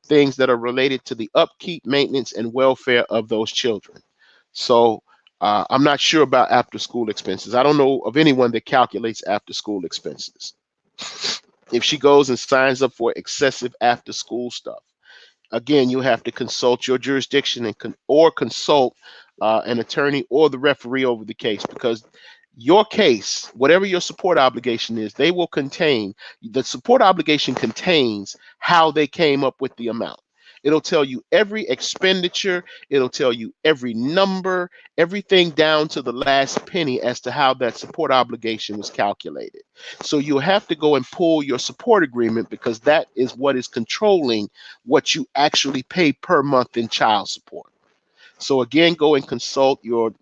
Speaker 1: things that are related to the upkeep, maintenance, and welfare of those children. So I'm not sure about after school expenses. I don't know of anyone that calculates after school expenses. If she goes and signs up for excessive after school stuff, again, you have to consult your jurisdiction and or consult an attorney or the referee over the case, because your case, whatever your support obligation is, they will contain, the support obligation contains how they came up with the amount. It'll tell you every expenditure, it'll tell you every number, everything down to the last penny as to how that support obligation was calculated. So you'll have to go and pull your support agreement, because that is what is controlling what you actually pay per month in child support. So again, go and consult your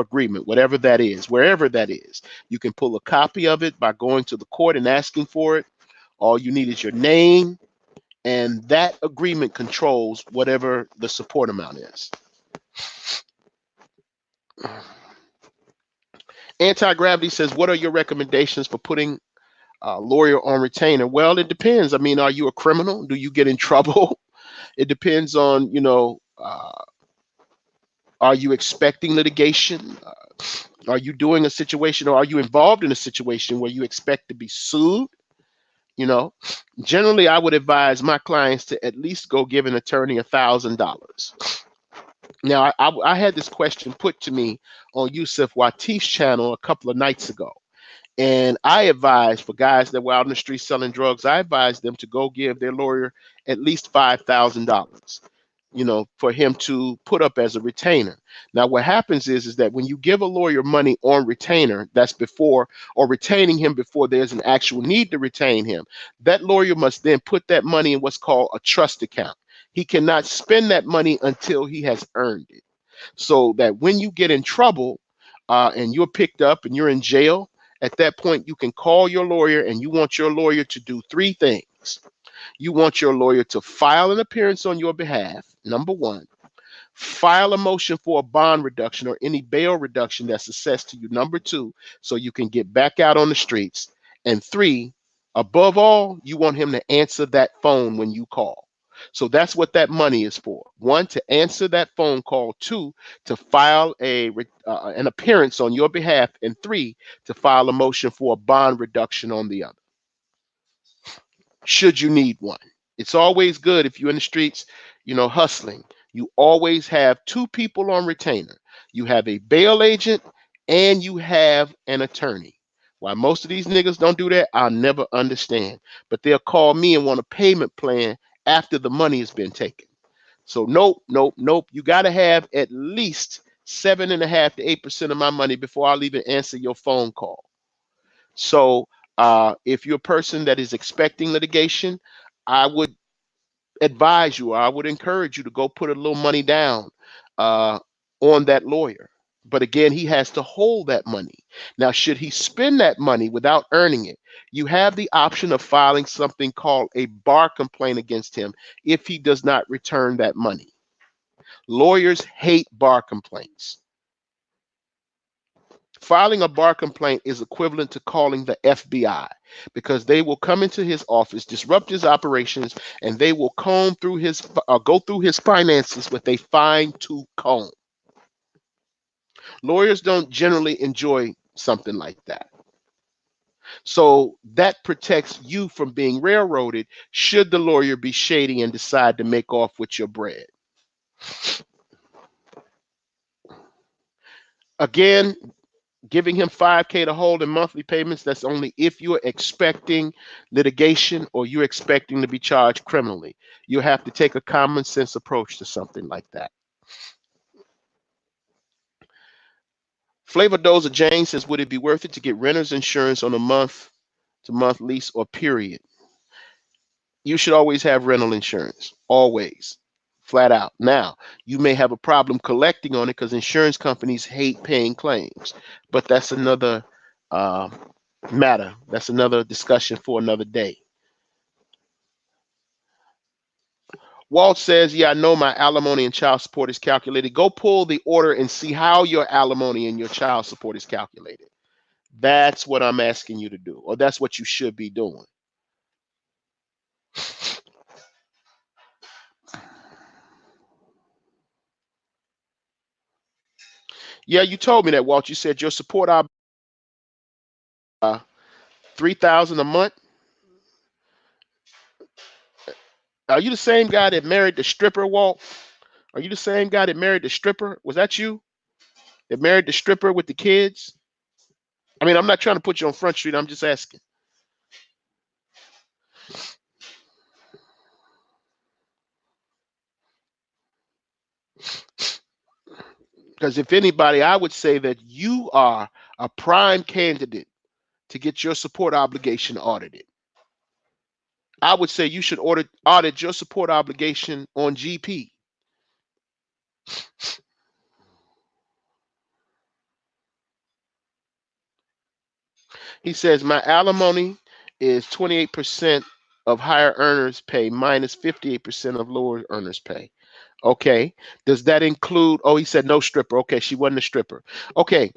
Speaker 1: agreement, whatever that is, wherever that is. You can pull a copy of it by going to the court and asking for it. All you need is your name, and that agreement controls whatever the support amount is. Anti-Gravity says, what are your recommendations for putting a lawyer on retainer? Well, it depends. I mean, are you a criminal? Do you get in trouble? It depends on, are you expecting litigation? Are you doing a situation, or are you involved in a situation where you expect to be sued? You know, generally, I would advise my clients to at least go give an attorney $1,000. Now, I had this question put to me on Yusuf Watif's channel a couple of nights ago. And I advised, for guys that were out in the street selling drugs, I advised them to go give their lawyer at least $5,000, for him to put up as a retainer. Now, what happens is that when you give a lawyer money on retainer, that's before, or retaining him before there's an actual need to retain him, that lawyer must then put that money in what's called a trust account. He cannot spend that money until he has earned it. so that when you get in trouble and you're picked up and you're in jail, at that point you can call your lawyer, and you want your lawyer to do three things. You want your lawyer to file an appearance on your behalf, number one, file a motion for a bond reduction or any bail reduction that's assessed to you, number two, so you can get back out on the streets, and three, above all, you want him to answer that phone when you call. So that's what that money is for. One, to answer that phone call. Two, to file an appearance on your behalf. And three, to file a motion for a bond reduction on the other, should you need one. It's always good if you're in the streets, hustling. You always have two people on retainer. You have a bail agent and you have an attorney. Why most of these niggas don't do that, I'll never understand. But they'll call me and want a payment plan after the money has been taken. So nope, nope, nope. You got to have at least 7.5 to 8% of my money before I'll even answer your phone call. So if you're a person that is expecting litigation, I would advise you, or I would encourage you to go put a little money down uh, on that lawyer. But again, he has to hold that money. Now, should he spend that money without earning it, you have the option of filing something called a bar complaint against him if he does not return that money. Lawyers hate bar complaints. Filing a bar complaint is equivalent to calling the FBI, because they will come into his office, disrupt his operations, and they will go through his finances with a fine-tooth comb. Lawyers don't generally enjoy something like that. So that protects you from being railroaded should the lawyer be shady and decide to make off with your bread. Again, giving him 5K to hold in monthly payments, that's only if you're expecting litigation or you're expecting to be charged criminally. You have to take a common sense approach to something like that. Flavor Doza Jane says, would it be worth it to get renter's insurance on a month to month lease or period? You should always have rental insurance, always, flat out. Now, you may have a problem collecting on it because insurance companies hate paying claims, but that's another uh, matter. That's another discussion for another day. Walt says, yeah, I know my alimony and child support is calculated. Go pull the order and see how your alimony and your child support is calculated. That's what I'm asking you to do, or that's what you should be doing. Yeah, you told me that, Walt. You said your support uh, 3,000 a month. Are you the same guy that married the stripper, Walt? Are you the same guy that married the stripper? Was that you that married the stripper with the kids? I mean, I'm not trying to put you on Front Street. I'm just asking. Because if anybody, I would say that you are a prime candidate to get your support obligation audited. I would say you should audit your support obligation on GP. He says, my alimony is 28% of higher earners pay minus 58% of lower earners pay. Okay. Does that include, oh, he said no stripper. Okay. She wasn't a stripper. Okay.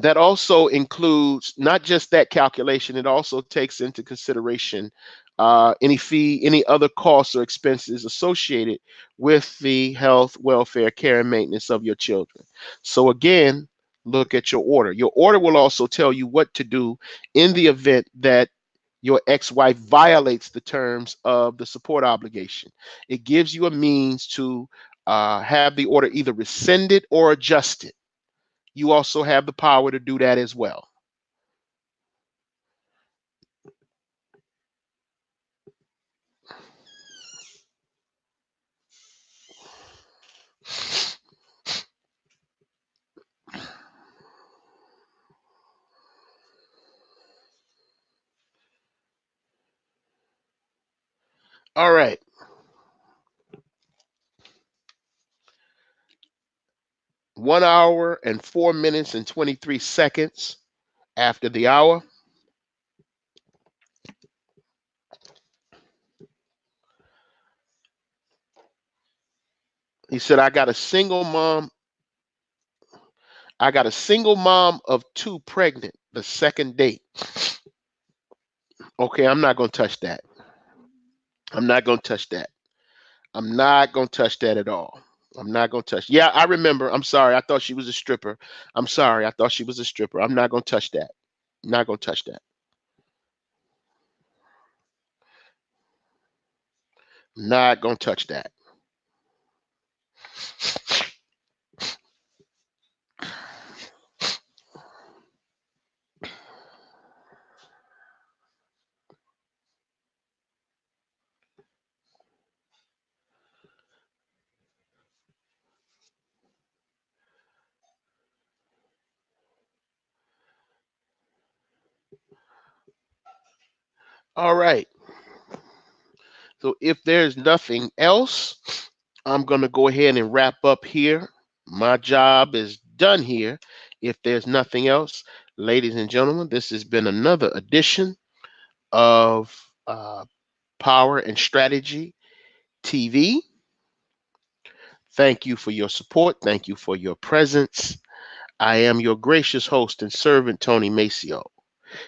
Speaker 1: That also includes not just that calculation, it also takes into consideration any fee, any other costs or expenses associated with the health, welfare, care, and maintenance of your children. So again, look at your order. Your order will also tell you what to do in the event that your ex-wife violates the terms of the support obligation. It gives you a means to have the order either rescinded or adjusted. You also have the power to do that as well. All right. 1 hour and 4 minutes and 23 seconds after the hour. He said, I got a single mom. I got a single mom of 2 pregnant, the second date. Okay, I'm not going to touch that. I'm not going to touch that. I'm not going to touch that at all. I'm not going to touch. Yeah, I remember. I'm sorry. I thought she was a stripper. I'm sorry. I thought she was a stripper. I'm not going to touch that. I'm not going to touch that. I'm not going to touch that. All right. So if there's nothing else, I'm going to go ahead and wrap up here. My job is done here. If there's nothing else, ladies and gentlemen, this has been another edition of Power and Strategy TV. Thank you for your support. Thank you for your presence. I am your gracious host and servant, Tony Maceo.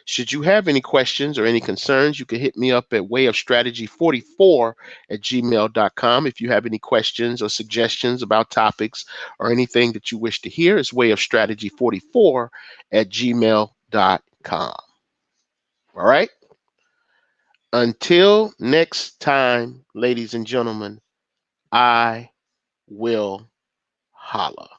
Speaker 1: Should you have any questions or any concerns, you can hit me up at wayofstrategy44@gmail.com. If you have any questions or suggestions about topics or anything that you wish to hear, it's wayofstrategy44@gmail.com. All right. Until next time, ladies and gentlemen, I will holla.